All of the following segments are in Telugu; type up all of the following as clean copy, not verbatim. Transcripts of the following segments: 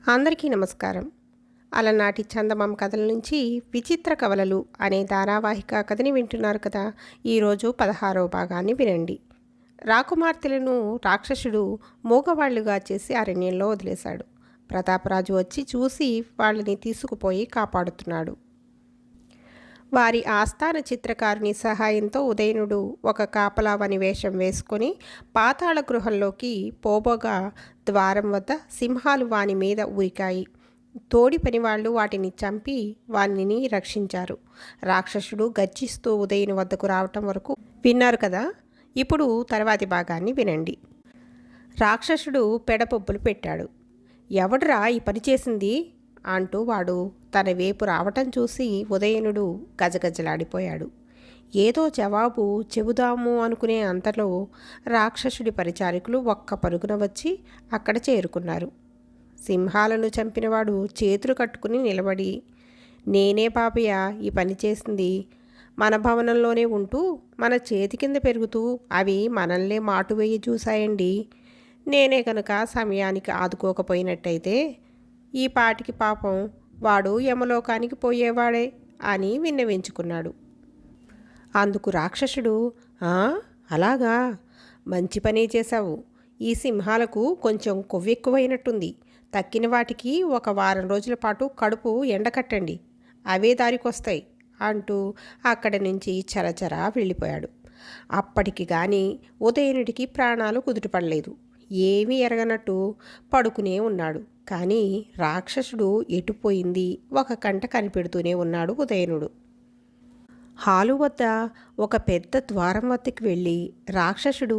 అందరికీ నమస్కారం. అలనాటి చందమామ కథల నుంచి విచిత్ర కవలలు అనే ధారావాహిక కథని వింటున్నారు కదా. ఈరోజు 16వ భాగాన్ని వినండి. రాకుమార్తెలను రాక్షసుడు మూగవాళ్లుగా చేసి అరణ్యంలో వదిలేశాడు. ప్రతాపరాజు వచ్చి చూసి వాళ్ళని తీసుకుపోయి కాపాడుతున్నాడు. వారి ఆస్థాన చిత్రకారుని సహాయంతో ఉదయనుడు ఒక కాపలావని వేషం వేసుకొని పాతాళ గృహంలోకి పోబోగా ద్వారం వద్ద సింహాలు వాని మీద ఊరికాయి. తోడి పనివాళ్ళు వాటిని చంపి వానిని రక్షించారు. రాక్షసుడు గర్జిస్తూ ఉదయను వద్దకు రావటం వరకు విన్నారు కదా. ఇప్పుడు తర్వాతి భాగాన్ని వినండి. రాక్షసుడు పెడపొబ్బులు పెట్టాడు. ఎవడురా ఈ పని చేసింది అంటూ వాడు తన వైపు రావటం చూసి ఉదయనుడు గజగజలాడిపోయాడు. ఏదో జవాబు చెబుదాము అనుకునే అంతలో రాక్షసుడి పరిచారికులు ఒక్క పరుగున వచ్చి అక్కడ చేరుకున్నారు. సింహాలను చంపినవాడు చేతులు కట్టుకుని నిలబడి, నేనే బాబయ్య ఈ పని చేసింది. మన భవనంలోనే ఉంటూ మన చేతి కింద పెరుగుతూ అవి మనల్నే మాటు వేయి చూశాయండి. నేనే కనుక సమయానికి ఆదుకోకపోయినట్టయితే ఈ పాటికి పాపం వాడు యమలోకానికి పోయేవాడే అని విన్నవించుకున్నాడు. అందుకు రాక్షసుడు, అలాగా, మంచి పనే చేశావు. ఈ సింహాలకు కొంచెం కొవ్వెక్కువైనట్టుంది. తక్కిన వాటికి ఒక వారం రోజుల పాటు కడుపు ఎండకట్టండి, అవే దారికొస్తాయి అంటూ అక్కడి నుంచి చరచరా వెళ్ళిపోయాడు. అప్పటికి గాని ఉదయనుడికి ప్రాణాలు కుదుటపడలేదు. ఏమీ ఎరగనట్టు పడుకునే ఉన్నాడు. కానీ రాక్షసుడు ఎటుపోయింది ఒక కంట కనిపెడుతూనే ఉన్నాడు ఉదయనుడు. హాలు వద్ద ఒక పెద్ద ద్వారం వద్దకు వెళ్ళి రాక్షసుడు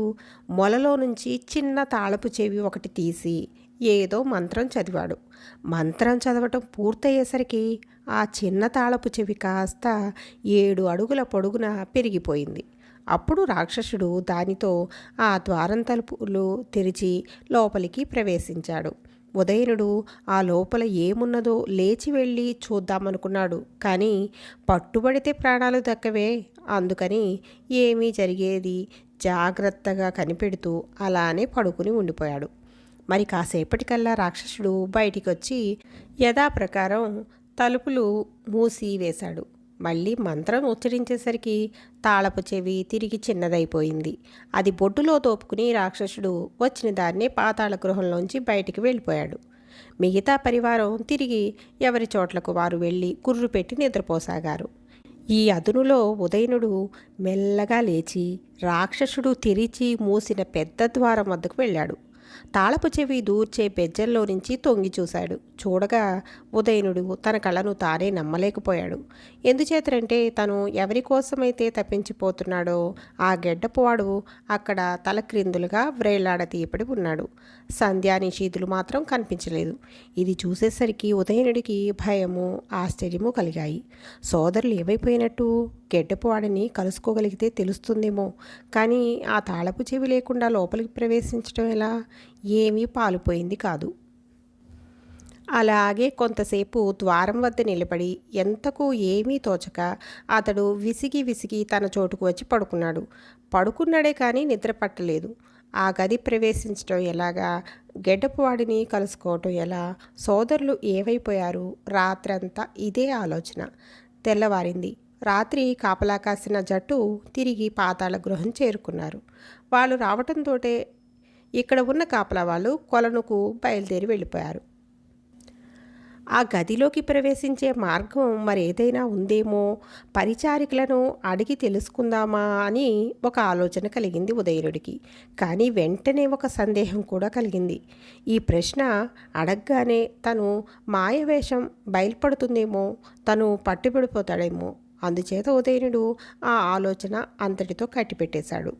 మొలలో నుంచి చిన్న తాళపు చెవి ఒకటి తీసి ఏదో మంత్రం చదివాడు. మంత్రం చదవటం పూర్తయ్యేసరికి ఆ చిన్న తాళపు చెవి కాస్త 7 అడుగుల పొడుగున పెరిగిపోయింది. అప్పుడు రాక్షసుడు దానితో ఆ ద్వారం తలుపులు తెరిచి లోపలికి ప్రవేశించాడు. ఉదయనుడు ఆ లోపల ఏమున్నదో లేచి వెళ్ళి చూద్దామనుకున్నాడు. కానీ పట్టుబడితే ప్రాణాలు దక్కవే. అందుకని ఏమీ జరిగేది జాగ్రత్తగా కనిపెడుతూ అలానే పడుకుని ఉండిపోయాడు. మరి కాసేపటికల్లా రాక్షసుడు బయటికి వచ్చి యథాప్రకారం తలుపులు మూసి వేశాడు. మళ్ళీ మంత్రం ఉచ్చరించేసరికి తాళపు చెవి తిరిగి చిన్నదైపోయింది. అది బొడ్డులో తోపుకుని రాక్షసుడు వచ్చిన దాన్నే పాతాళ గృహంలోంచి బయటికి వెళ్ళిపోయాడు. మిగతా పరివారం తిరిగి ఎవరి చోట్లకు వారు వెళ్ళి కుర్రు పెట్టి నిద్రపోసాగారు. ఈ అదునులో ఉదయనుడు మెల్లగా లేచి రాక్షసుడు తెరిచి మూసిన పెద్ద ద్వారం వద్దకు వెళ్ళాడు. తాళపు చెవి దూర్చే బెజ్జంలో నుంచి తొంగి చూశాడు. చూడగా ఉదయనుడు తన కళ్ళను తానే నమ్మలేకపోయాడు. ఎందుచేతంటే తను ఎవరి కోసమైతే తప్పించిపోతున్నాడో ఆ గెడ్డపువాడు అక్కడ తల క్రిందులుగా వ్రేళ్లాడతీయపడి ఉన్నాడు. సంధ్యానిషీధులు మాత్రం కనిపించలేదు. ఇది చూసేసరికి ఉదయనుడికి భయము ఆశ్చర్యము కలిగాయి. సోదరులు ఏమైపోయినట్టు? గెడ్డపువాడిని కలుసుకోగలిగితే తెలుస్తుందేమో, కానీ ఆ తాళపు చెవి లేకుండా లోపలికి ప్రవేశించడం ఎలా? ఏమీ పాలుపోయింది కాదు. అలాగే కొంతసేపు ద్వారం వద్ద నిలబడి ఎంతకు ఏమీ తోచక అతడు విసిగి విసిగి తన చోటుకు వచ్చి పడుకున్నాడు. పడుకున్నాడే కానీ నిద్ర పట్టలేదు. ఆ గది ప్రవేశించడం ఎలాగా? గెడ్డపువాడిని కలుసుకోవటం ఎలా? సోదరులు ఏమైపోయారు? రాత్రంతా ఇదే ఆలోచన. తెల్లవారింది. రాత్రి కాపలా కాసిన జట్టు తిరిగి పాతాళ గృహం చేరుకున్నారు. వాళ్ళు రావటంతోటే ఇక్కడ ఉన్న కాపలా వాళ్ళు కొలనుకు బయలుదేరి వెళ్ళిపోయారు. ఆ గదిలోకి ప్రవేశించే మార్గం మరేదైనా ఉందేమో, పరిచారికులను అడిగి తెలుసుకుందామా అని ఒక ఆలోచన కలిగింది ఉదయనుడికి. కానీ వెంటనే ఒక సందేహం కూడా కలిగింది. ఈ ప్రశ్న అడగగానే తను మాయవేషం బయలుపడుతుందేమో, తను పట్టుబడిపోతాడేమో. అందుచేత ఉదయనుడు ఆ ఆలోచన అంతటితో కట్టిపెట్టేశాడు.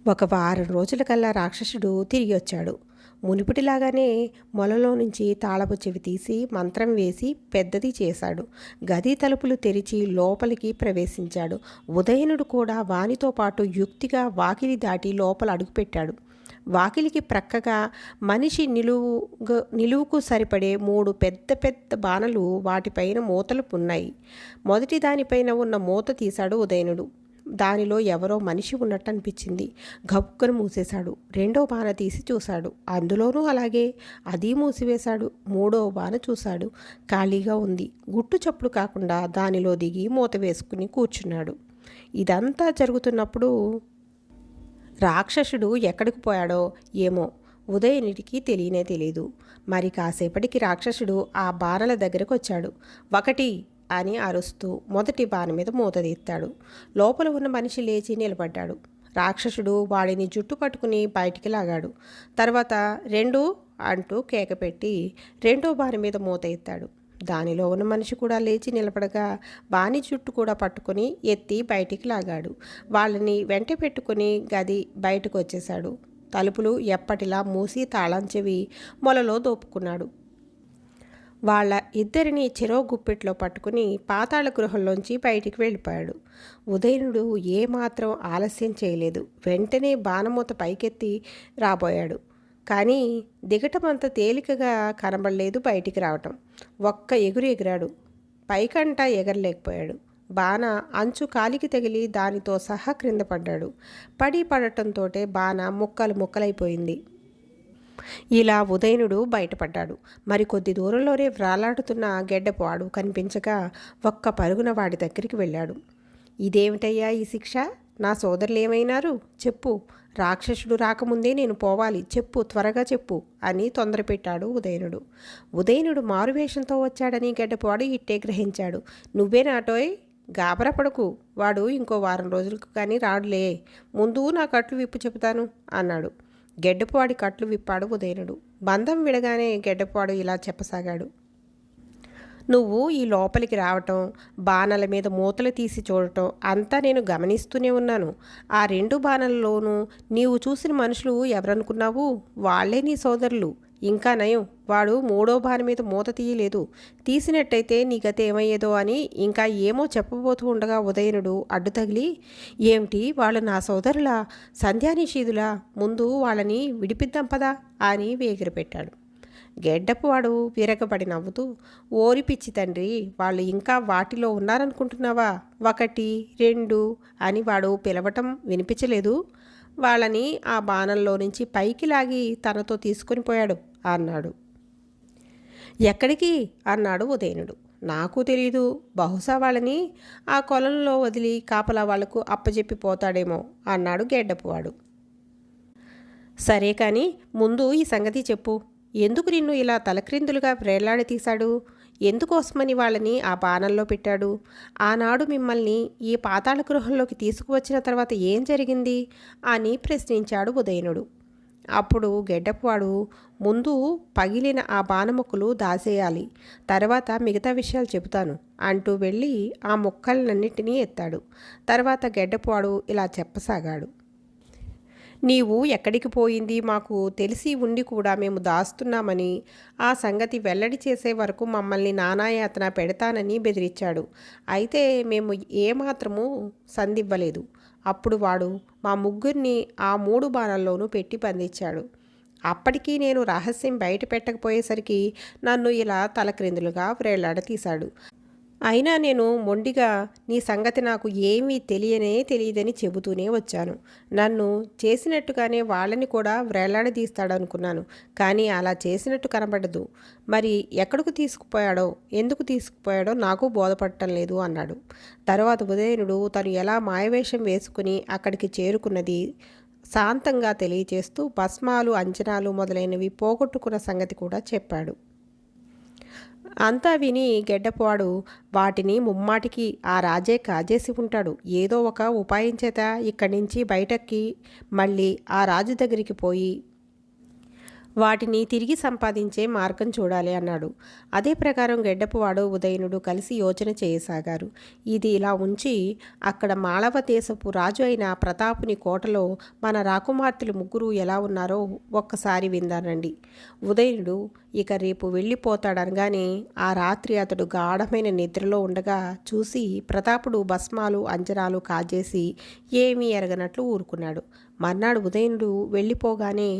ఒక వారం రోజులకల్లా రాక్షసుడు తిరిగి వచ్చాడు. మునుపటిలాగానే మొలలో నుంచి తాళపు చెవి తీసి మంత్రం వేసి పెద్దది చేశాడు. గది తలుపులు తెరిచి లోపలికి ప్రవేశించాడు. ఉదయనుడు కూడా వానితో పాటు యుక్తిగా వాకిలి దాటి లోపల అడుగుపెట్టాడు. వాకిలికి ప్రక్కగా మనిషి నిలువుకు సరిపడే 3 పెద్ద పెద్ద బాణలు వాటిపైన మూతలు ఉన్నాయి. మొదటి దానిపైన ఉన్న మూత తీశాడు ఉదయనుడు. దానిలో ఎవరో మనిషి ఉన్నట్టు అనిపించింది. గబుక్కున మూసేశాడు. రెండో బాణ తీసి చూశాడు. అందులోనూ అలాగే. అది మూసివేశాడు. మూడో బాణ చూశాడు. ఖాళీగా ఉంది. గుట్టు చప్పుడు కాకుండా దానిలో దిగి మూత వేసుకుని కూర్చున్నాడు. ఇదంతా జరుగుతున్నప్పుడు రాక్షసుడు ఎక్కడికి పోయాడో ఏమో ఉదయనిటికి తెలియనే తెలీదు. మరి కాసేపటికి రాక్షసుడు ఆ బాణల దగ్గరకు వచ్చాడు. ఒకటి అని అరుస్తూ మొదటి బాణ మీద మూత తీస్తాడు. లోపల ఉన్న మనిషి లేచి నిలబడ్డాడు. రాక్షసుడు వాడిని జుట్టు పట్టుకుని బయటికి లాగాడు. తర్వాత రెండు అంటూ కేక పెట్టి రెండో బాణ మీద మూత ఎత్తాడు. దానిలో ఉన్న మనిషి కూడా లేచి నిలబడగా బాణి జుట్టు కూడా పట్టుకుని ఎత్తి బయటికి లాగాడు. వాళ్ళని వెంట పెట్టుకుని గది బయటకు వచ్చేశాడు. తలుపులు ఎప్పటిలా మూసి తాళం చెవి మొలలో దోపుకున్నాడు. వాళ్ళ ఇద్దరిని చెరో గుప్పెట్లో పట్టుకుని పాతాళ గృహంలోంచి బయటికి వెళ్ళిపోయాడు. ఉదయనుడు ఏమాత్రం ఆలస్యం చేయలేదు. వెంటనే బాణమూత పైకెత్తి రాబోయాడు. కానీ దిగటమంత తేలికగా కనబడలేదు బయటికి రావటం. ఒక్క ఎగురు ఎగిరాడు. పైకంటా ఎగరలేకపోయాడు. బాణ అంచు కాలికి తగిలి దానితో సహా క్రింద పడ్డాడు. పడటంతోటే బాణ ముక్కలైపోయింది. ఇలా ఉదయనుడు బయటపడ్డాడు. మరికొద్ది దూరంలోనే వ్రాలాడుతున్న గెడ్డపాడు కనిపించగా ఒక్క పరుగున వాడి దగ్గరికి వెళ్ళాడు. ఇదేమిటయ్యా ఈ శిక్ష? నా సోదరులు ఏమైనారు? చెప్పు. రాక్షసుడు రాకముందే నేను పోవాలి. చెప్పు, త్వరగా చెప్పు అని తొందరపెట్టాడు ఉదయనుడు. ఉదయనుడు మారువేషంతో వచ్చాడని గెడ్డపాడు ఇట్టే గ్రహించాడు. నువ్వేనాటోయ్? గాబరపడకు. వాడు ఇంకో వారం రోజులకు కానీ రాడులే. ముందు నా కట్లు విప్పు చెబుతాను అన్నాడు. గెడ్డపాడి కట్లు విప్పాడు ఉదయనుడు. బంధం విడగానే గెడ్డపాడు ఇలా చెప్పసాగాడు. నువ్వు ఈ లోపలికి రావటం, బాణల మీద మూతలు తీసి చూడటం అంతా నేను గమనిస్తూనే ఉన్నాను. ఆ రెండు బాణలలోనూ నీవు చూసిన మనుషులు ఎవరనుకున్నావు? వాళ్లే నీ సోదరులు. ఇంకా నయం, వాడు మూడో బాణం మీద మూత తీయలేదు. తీసినట్టయితే నీ గత ఏమయ్యేదో అని ఇంకా ఏమో చెప్పబోతూ ఉండగా ఉదయనుడు అడ్డు తగిలి, ఏమిటి వాళ్ళు నా సోదరులా? సంధ్యానిషీదులా? ముందు వాళ్ళని విడిపిద్దాం పదా అని వేగిరపెట్టాడు. గెడ్డపు వాడు విరగబడి నవ్వుతూ, ఓరి పిచ్చి తండ్రి, వాళ్ళు ఇంకా వాటిలో ఉన్నారనుకుంటున్నావా? ఒకటి రెండు అని వాడు పిలవటం వినిపించలేదు. వాళ్ళని ఆ బాణంలో నుంచి పైకి లాగి తనతో తీసుకొని పోయాడు అన్నాడు. ఎక్కడికి అన్నాడు ఉదయనుడు. నాకు తెలీదు. బహుశా వాళ్ళని ఆ కొలంలో వదిలి కాపలా వాళ్లకు అప్పజెప్పి పోతాడేమో అన్నాడు గెడ్డపువాడు. సరే కానీ ముందు ఈ సంగతి చెప్పు. ఎందుకు నిన్ను ఇలా తలక్రిందులుగా వ్రేళ్లాడి తీశాడు? ఎందుకోసమని వాళ్ళని ఆ బాణంలో పెట్టాడు? ఆనాడు మిమ్మల్ని ఈ పాతాళ గృహంలోకి తీసుకువచ్చిన తర్వాత ఏం జరిగింది అని ప్రశ్నించాడు ఉదయనుడు. అప్పుడు గెడ్డపువాడు, ముందు పగిలిన ఆ బాణముక్కలు దాసేయాలి, తర్వాత మిగతా విషయాలు చెబుతాను అంటూ వెళ్ళి ఆ ముక్కలన్నింటినీ ఎత్తాడు. తర్వాత గెడ్డపువాడు ఇలా చెప్పసాగాడు. నీవు ఎక్కడికి పోయింది మాకు తెలిసి ఉండి కూడా మేము దాస్తున్నామని, ఆ సంగతి వెల్లడి చేసే వరకు మమ్మల్ని నానాయాతన పెడతానని బెదిరించాడు. అయితే మేము ఏమాత్రమూ సందివ్వలేదు. అప్పుడు వాడు మా ముగ్గురిని ఆ 3 బాణాల్లోనూ పెట్టి బంధించాడు. అప్పటికీ నేను రహస్యం బయట పెట్టకపోయేసరికి నన్ను ఇలా తలక్రిందులుగా వ్రేళ్లాడతీశాడు. అయినా నేను మొండిగా నీ సంగతి నాకు ఏమీ తెలియదని చెబుతూనే వచ్చాను. నన్ను చేసినట్టుగానే వాళ్ళని కూడా వ్రేళ్లాడదీస్తాడనుకున్నాను. కానీ అలా చేసినట్టు కనబడదు. మరి ఎక్కడికి తీసుకుపోయాడో, ఎందుకు తీసుకుపోయాడో నాకు బోధపడటం లేదు అన్నాడు. తర్వాత ఉదయనుడు తను ఎలా మాయవేషం వేసుకుని అక్కడికి చేరుకున్నది శాంతంగా తెలియచేస్తూ భస్మాలు, అంజనాలు మొదలైనవి పోగొట్టుకున్న సంగతి కూడా చెప్పాడు. అంతా విని గెడ్డపాడు, వాటిని ముమ్మాటికి ఆ రాజే కాజేసి ఉంటాడు. ఏదో ఒక ఉపాయం చేత ఇక్కడి నుంచి బయటకి మళ్ళీ ఆ రాజు దగ్గరికి పోయి వాటిని తిరిగి సంపాదించే మార్గం చూడాలి అన్నాడు. అదే ప్రకారం గెడ్డపువాడు ఉదయనుడు కలిసి యోచన చేయసాగారు. ఇది ఇలా ఉంచి అక్కడ మాళవ దేశపు రాజు అయిన ప్రతాపుని కోటలో మన రాకుమార్తెలు ముగ్గురు ఎలా ఉన్నారో ఒక్కసారి విందానండి. ఉదయనుడు ఇక రేపు వెళ్ళిపోతాడనగానే ఆ రాత్రి అతడు గాఢమైన నిద్రలో ఉండగా చూసి ప్రతాపుడు భస్మాలు, అంజనాలు కాజేసి ఏమీ ఎరగనట్లు ఊరుకున్నాడు. మర్నాడు ఉదయనుడు వెళ్ళిపోగానే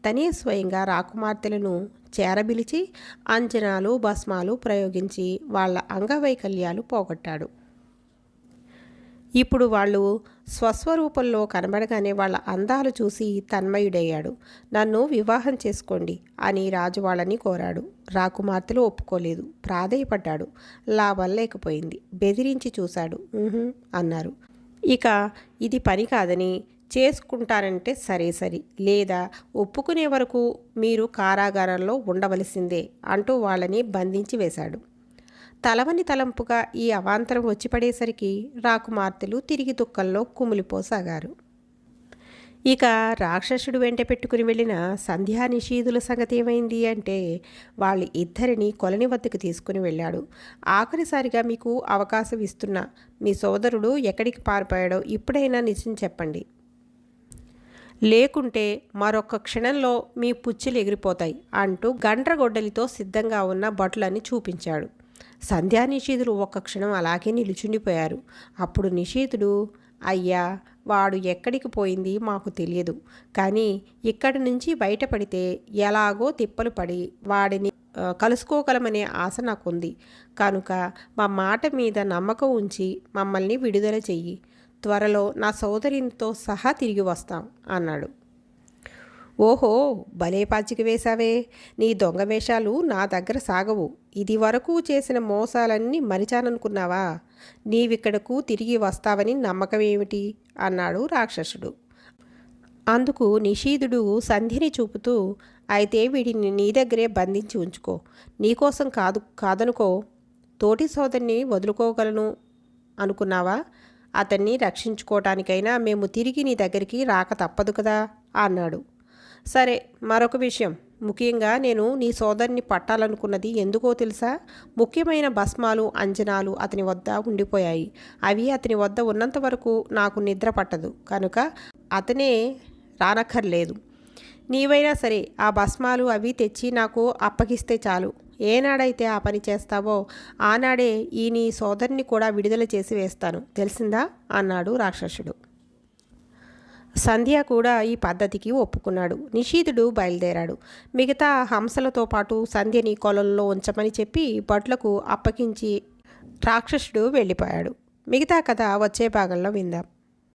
తనే స్వయంగా రాకుమార్తెలను చేరబిలిచి అంజనాలు, భస్మాలు ప్రయోగించి వాళ్ళ అంగవైకల్యాలు పోగొట్టాడు. ఇప్పుడు వాళ్ళు స్వస్వరూపంలో కనబడగానే వాళ్ళ అందాలు చూసి తన్మయుడయ్యాడు. నన్ను వివాహం చేసుకోండి అని రాజు వాళ్ళని కోరాడు. రాకుమార్తెలు ఒప్పుకోలేదు. ప్రాధేయపడ్డాడు. లాభం లేకపోయింది. బెదిరించి చూశాడు. అన్నారు. ఇక ఇది పని కాదని, చేసుకుంటానంటే సరే లేదా ఒప్పుకునే వరకు మీరు కారాగారంలో ఉండవలసిందే అంటూ వాళ్ళని బంధించి వేశాడు. తలవని తలంపుగా ఈ అవాంతరం వచ్చి పడేసరికి రాకుమార్తెలు తిరిగి దుఃఖంలో కుమిలిపోసాగారు. ఇక రాక్షసుడు వెంట పెట్టుకుని వెళ్ళిన సంధ్యా నిషీధుల సంగతి ఏమైంది అంటే, వాళ్ళ ఇద్దరిని కొలని వద్దకు తీసుకుని వెళ్ళాడు. ఆఖరిసారిగా మీకు అవకాశం ఇస్తున్నా, మీ సోదరుడు ఎక్కడికి పారిపోయాడో ఇప్పుడైనా నిజం చెప్పండి. లేకుంటే మరొక క్షణంలో మీ పుచ్చులు ఎగిరిపోతాయి అంటూ గండ్రగొడ్డలితో సిద్ధంగా ఉన్న భటులని చూపించాడు. సంధ్యా నిషీధులు ఒక్క క్షణం అలాగే నిలుచుండిపోయారు. అప్పుడు నిషీధుడు, అయ్యా, వాడు ఎక్కడికి పోయింది మాకు తెలియదు, కానీ ఇక్కడి నుంచి బయటపడితే ఎలాగో తిప్పలు పడి వాడిని కలుసుకోగలమనే ఆశ నాకుంది. కనుక మా మాట మీద నమ్మకం ఉంచి మమ్మల్ని విడుదల చెయ్యి. త్వరలో నా సోదరితో సహా తిరిగి వస్తాం అన్నాడు. ఓహో, భలే పాచిక వేశావే. నీ దొంగ వేషాలు నా దగ్గర సాగవు. ఇది వరకు చేసిన మోసాలన్నీ మరిచాననుకున్నావా? నీవిక్కడకు తిరిగి వస్తావని నమ్మకం ఏమిటి అన్నాడు రాక్షసుడు. అందుకు నిషీధుడు సంధ్యని చూపుతూ, అయితే వీడిని నీ దగ్గరే బంధించి ఉంచుకో. నీకోసం కాదనుకో, తోటి సోదరిని వదులుకోగలను అనుకున్నావా? అతన్ని రక్షించుకోవటానికైనా మేము తిరిగి నీ దగ్గరికి రాక తప్పదు కదా అన్నాడు. సరే, మరొక విషయం, ముఖ్యంగా నేను నీ సోదరిని పట్టాలనుకున్నది ఎందుకో తెలుసా? ముఖ్యమైన భస్మాలు, అంజనాలు అతని వద్ద ఉండిపోయాయి. అవి అతని వద్ద ఉన్నంత వరకు నాకు నిద్ర పట్టదు. కనుక అతనే రానక్కర్లేదు. నీవైనా సరే ఆ భస్మాలు అవి తెచ్చి నాకు అప్పగిస్తే చాలు. ఏనాడైతే ఆ పని చేస్తావో ఆనాడే ఈ నీ సోదరిని కూడా విడుదల చేసి వేస్తాను, తెలిసిందా అన్నాడు రాక్షసుడు. సంధ్య కూడా ఈ పద్ధతికి ఒప్పుకున్నాడు. నిషీధుడు బయలుదేరాడు. మిగతా హంసలతో పాటు సంధ్యని కొలంలో ఉంచమని చెప్పి భట్లకు అప్పగించి రాక్షసుడు వెళ్ళిపోయాడు. మిగతా కథ వచ్చే భాగంలో విందాం.